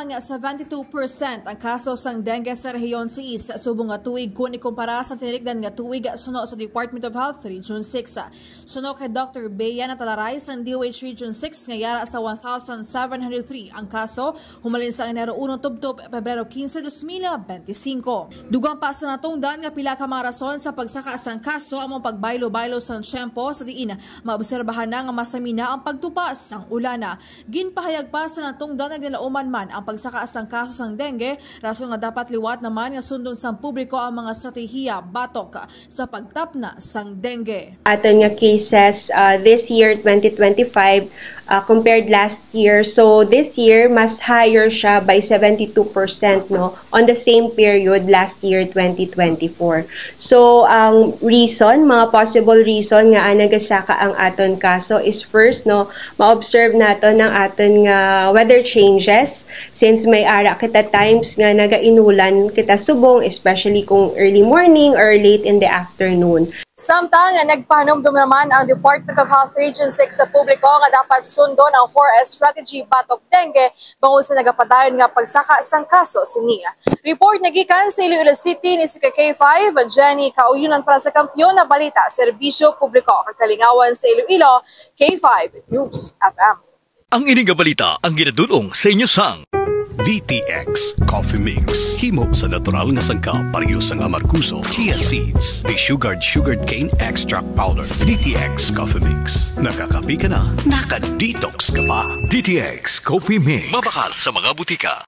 Samtang 72% ang kaso sang dengue sa rehiyon 6 subong nga tuig kung ikumpara sa tinirikdan nga tuig suno sa Department of Health Region 6. Suno kay Dr. Bea Natalaray sa DOH Region 6 nga yara sa 1,703 ang kaso humalin sa Enero 1 tubtob Pebrero 15, 2025. Dugang pa sa natungdan nga pila ka mga rason sa pagsaka sang kaso among pagbaylo-baylo sang tiyempo sa diin maobserbahan na nga masamina ang pagtupas sang ulana. Ginpahayag pa sa natungdan nga nilauman man ang pagsaka sang kaso sang dengue, rason nga dapat liwat naman nga sundon sang publiko ang mga stratehiya batok sa pagtapna sang dengue. Aton nga cases this year 2025 compared last year. So this year mas higher siya by 72% no on the same period last year 2024. So ang reason, mga possible reason nga nagasaka ang aton kaso is first no ma-observe nato ng aton nga weather changes since may ara kita times nga nagainulan kita subong especially kung early morning or late in the afternoon. Samtang nagpahanumdum naman ang Department of Health Region 6 sa publiko nga dapat sundon ang 4S strategy batok dengue bangod sa nagapadayon nga pagsaka sang kaso siniya. Report nagikan sa Iloilo City ni si K5 Jenny Kauyunan para sa Kampiyon na Balita Serbisyo Publiko kakalingawan sa Iloilo K5 News FM. Ang ining balita ang ginadulong sa inyo sang DTX Coffee Mix. Himo sa natural nga sangka pareho sang amarkuso, chia seeds, sugared cane extract powder. DTX Coffee Mix. Nakakapi ka na, naka-detox ka pa. DTX Coffee Mix. Mabakal sa mga butika.